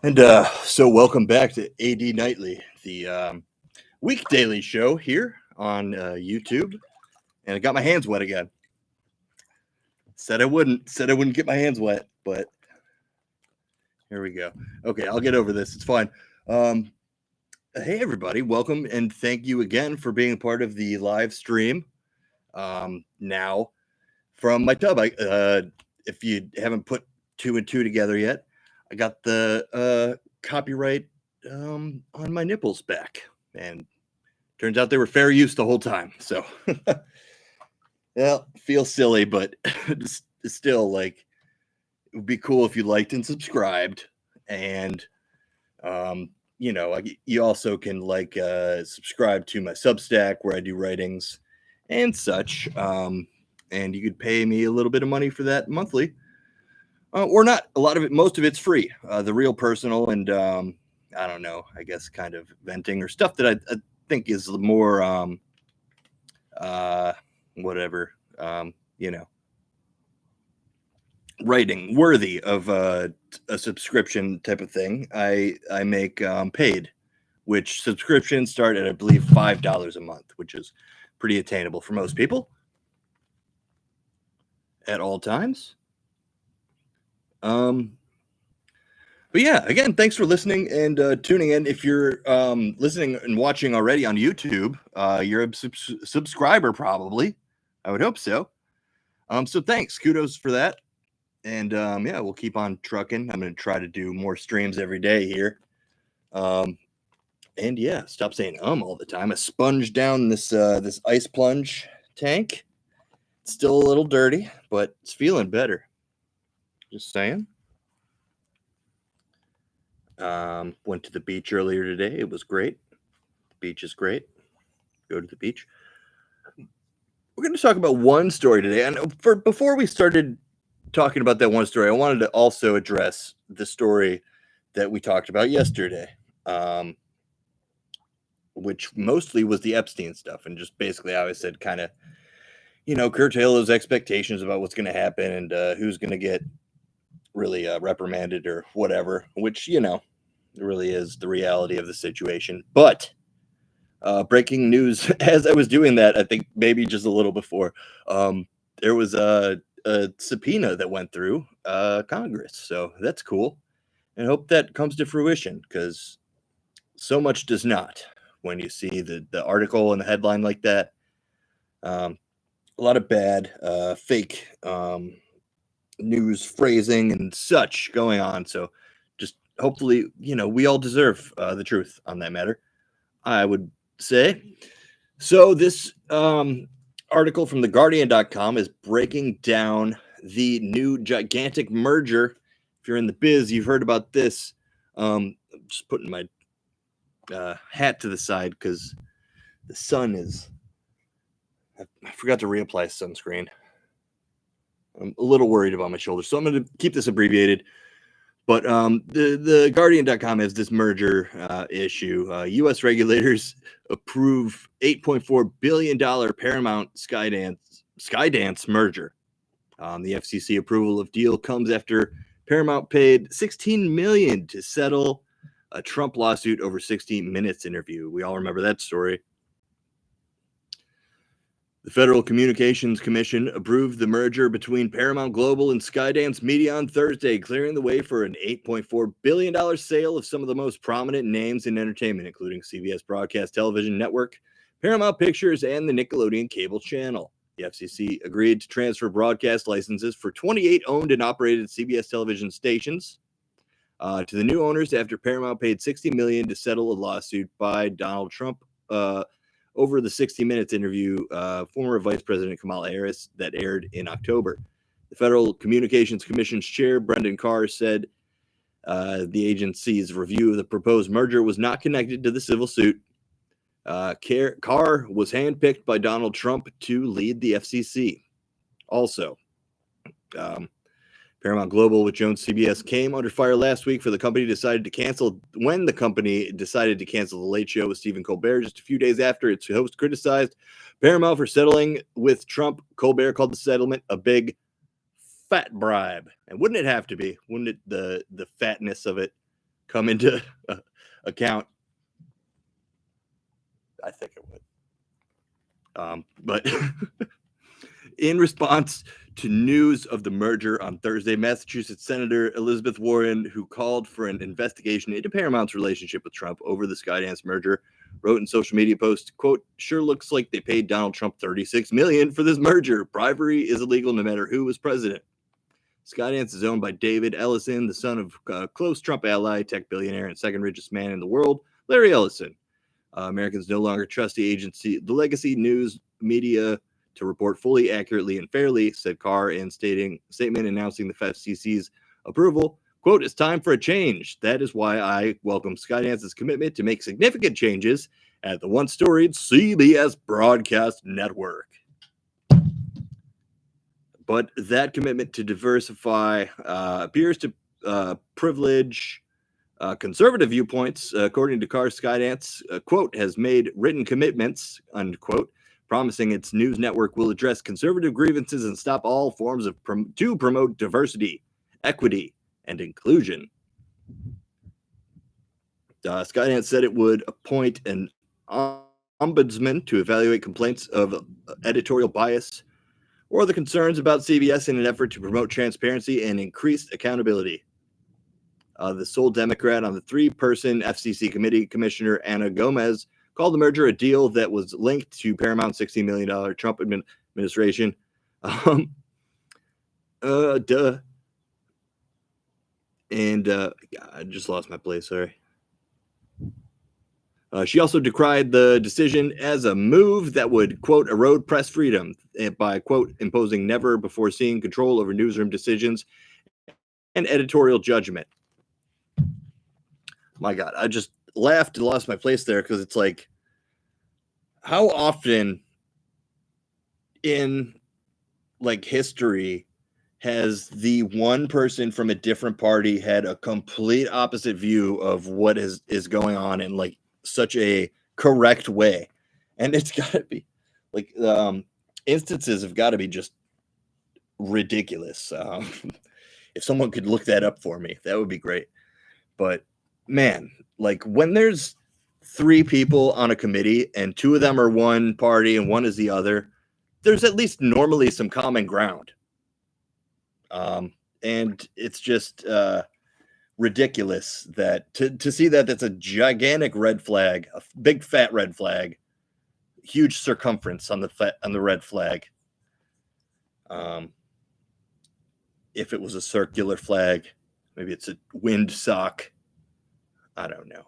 And so welcome back to AD Nightly, the week daily show here on YouTube. And I got my hands wet again. Said I wouldn't get my hands wet, but here we go. Okay, I'll get over this. It's fine. Hey everybody, welcome and thank you again for being part of the live stream. Now from my tub. If you haven't put two and two together yet, I got the copyright on my nipples back, and turns out they were fair use the whole time. So, well, feels silly, but it's still like it would be cool if you liked and subscribed, and you also can subscribe to my Substack where I do writings and such. And you could pay me a little bit of money for that monthly, or not. A lot of it, most of it's free. The real personal and I don't know, I guess kind of venting or stuff that I think is more whatever, writing worthy of a subscription type of thing. I make paid, which subscriptions start at I believe $5 a month, which is pretty attainable for most people at all times. But yeah, again, thanks for listening and tuning in. If you're listening and watching already on YouTube, you're a subscriber probably. I would hope so. So thanks, kudos for that. And yeah, we'll keep on trucking. I'm going to try to do more streams every day here. And yeah, stop saying all the time. I sponged down this ice plunge tank. It's still a little dirty, but it's feeling better. Just saying. Went to the beach earlier today. It was great. The beach is great. Go to the beach. We're going to talk about one story today. And before we started talking about that one story, I wanted to also address the story that we talked about yesterday, which mostly was the Epstein stuff. And just basically how I said kind of, curtail those expectations about what's going to happen and who's going to get really reprimanded or whatever, which, really is the reality of the situation. But breaking news, as I was doing that, I think maybe just a little before, there was a subpoena that went through Congress. So that's cool. And I hope that comes to fruition, because so much does not when you see the article and the headline like that. A lot of bad fake news phrasing and such going on. So just hopefully, we all deserve the truth on that matter, I would say. So this article from theguardian.com is breaking down the new gigantic merger. If you're in the biz, you've heard about this. I'm just putting my hat to the side because the sun is... I forgot to reapply sunscreen. I'm a little worried about my shoulders, so I'm going to keep this abbreviated. But the Guardian.com has this merger issue. U.S. regulators approve $8.4 billion Paramount Skydance merger. The FCC approval of deal comes after Paramount paid $16 million to settle a Trump lawsuit over 60 Minutes interview. We all remember that story. The Federal Communications Commission approved the merger between Paramount Global and Skydance Media on Thursday, clearing the way for an $8.4 billion sale of some of the most prominent names in entertainment, including CBS Broadcast Television Network, Paramount Pictures, and the Nickelodeon cable channel. The FCC agreed to transfer broadcast licenses for 28 owned and operated CBS television stations to the new owners after Paramount paid $60 million to settle a lawsuit by Donald Trump over the 60 Minutes interview, former Vice President Kamala Harris, that aired in October. The Federal Communications Commission's chair, Brendan Carr, said the agency's review of the proposed merger was not connected to the civil suit. Carr was handpicked by Donald Trump to lead the FCC. Also, Paramount Global, which owns CBS, came under fire last week when the company decided to cancel The Late Show with Stephen Colbert just a few days after its host criticized Paramount for settling with Trump. Colbert called the settlement a big fat bribe. And wouldn't it have to be? Wouldn't it, the fatness of it come into account. I think it would. But in response to news of the merger on Thursday, Massachusetts Senator Elizabeth Warren, who called for an investigation into Paramount's relationship with Trump over the Skydance merger, wrote in social media post, quote, "Sure looks like they paid Donald Trump $36 million for this merger. Bribery is illegal no matter who was president." Skydance is owned by David Ellison, the son of close Trump ally, tech billionaire, and second richest man in the world, Larry Ellison. Americans no longer trust the legacy news media to report fully, accurately, and fairly, said Carr in statement announcing the FCC's approval. Quote, "It's time for a change. That is why I welcome Skydance's commitment to make significant changes at the once storied CBS broadcast network." But that commitment to diversify appears to privilege conservative viewpoints, according to Carr. Skydance, quote, "has made written commitments," unquote, promising its news network will address conservative grievances and stop all forms of to promote diversity, equity, and inclusion. Skydance said it would appoint an ombudsman to evaluate complaints of editorial bias or the concerns about CBS in an effort to promote transparency and increased accountability. The sole Democrat on the three-person FCC committee, Commissioner Ana Gomez, called the merger a deal that was linked to Paramount's $16 million Trump administration. Duh. And I just lost my place, sorry. She also decried the decision as a move that would, quote, erode press freedom by, quote, imposing never-before-seen control over newsroom decisions and editorial judgment. My God, I just laughed and lost my place there because it's like, how often in like history has the one person from a different party had a complete opposite view of what is going on in like such a correct way? And it's got to be like instances have got to be just ridiculous. If someone could look that up for me, that would be great. But man, like when there's three people on a committee and two of them are one party and one is the other, there's at least normally some common ground. And it's just ridiculous that to see that that's a gigantic red flag, a big fat red flag, huge circumference on the red flag. If it was a circular flag, maybe it's a wind sock. I don't know.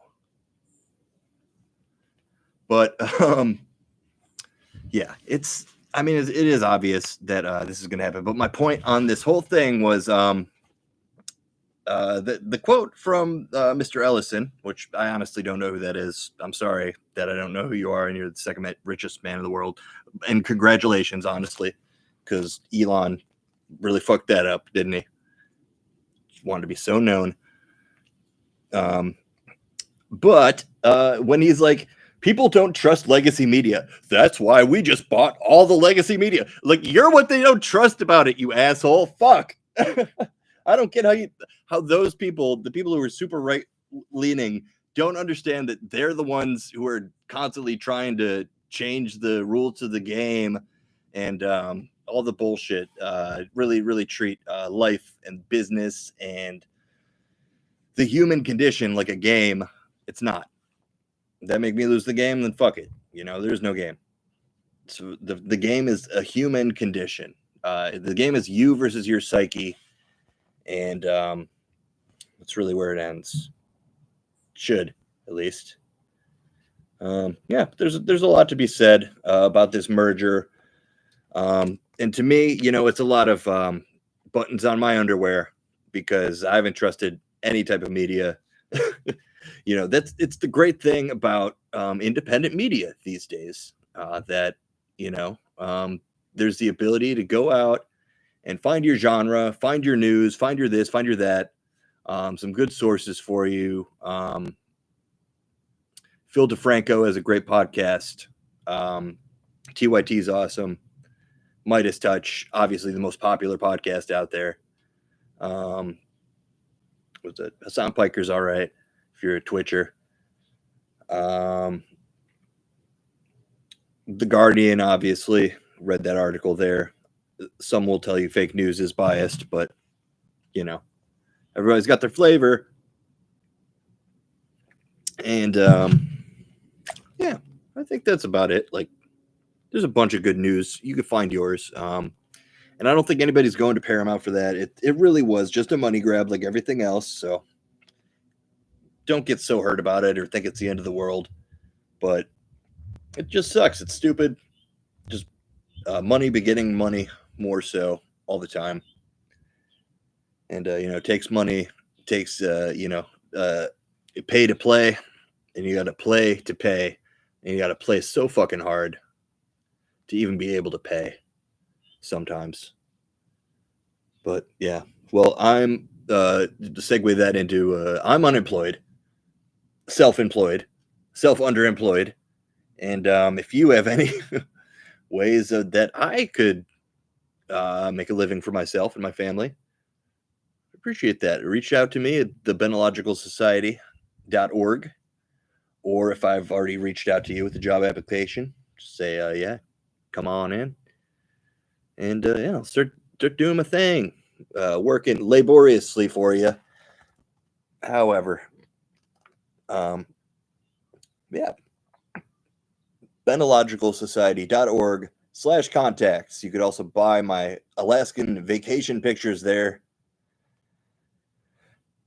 But yeah, it is obvious that this is going to happen. But my point on this whole thing was the quote from Mr. Ellison, which I honestly don't know who that is. I'm sorry that I don't know who you are, and you're the second richest man in the world. And congratulations, honestly, because Elon really fucked that up, didn't he? He wanted to be so known. But when he's like, people don't trust legacy media, that's why we just bought all the legacy media. Like, you're what they don't trust about it, you asshole. Fuck. I don't get how those people, the people who are super right leaning, don't understand that they're the ones who are constantly trying to change the rules of the game and all the bullshit. Really, really treat life and business and the human condition like a game. It's not. If that make me lose the game, then fuck it. There's no game. So the game is a human condition. The game is you versus your psyche, and that's really where it ends. Should, at least. Yeah, there's a lot to be said about this merger. And to me, it's a lot of buttons on my underwear because I haven't trusted any type of media. It's the great thing about independent media these days, that there's the ability to go out and find your genre, find your news, find your this, find your that, some good sources for you. Phil DeFranco has a great podcast. TYT is awesome. Midas Touch, obviously the most popular podcast out there. What's it? Hassan Piker's all right. if you're a Twitcher. The Guardian, obviously, read that article there. Some will tell you fake news is biased, but, you know, everybody's got their flavor. And, yeah, I think that's about it. Like, there's a bunch of good news. You can find yours. And I don't think anybody's going to Paramount for that. It really was just a money grab like everything else. So don't get so hurt about it or think it's the end of the world. But it just sucks. It's stupid. Just money begetting money more so all the time. And, it takes money, takes, pay to play, and you got to play to pay. And you got to play so fucking hard to even be able to pay sometimes. But yeah, well, I'm to segue that into I'm unemployed, self-employed, self-underemployed, and if you have any ways that I could make a living for myself and my family, appreciate that. Reach out to me at thebenologicalsociety.org, or if I've already reached out to you with a job application, just say yeah, come on in, and I'll start doing my thing, working laboriously for you. However, yeah, benologicalsociety.org/contacts. You could also buy my Alaskan vacation pictures there.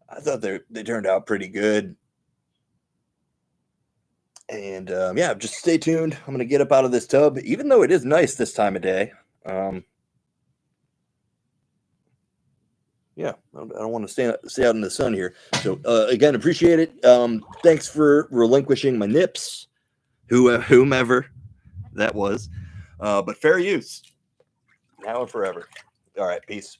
I thought they turned out pretty good. And yeah, just stay tuned. I'm gonna get up out of this tub, even though it is nice this time of day. Yeah, I don't want to stay out in the sun here. So again, appreciate it. Thanks for relinquishing my nips, whomever that was. But fair use now and forever. All right, peace.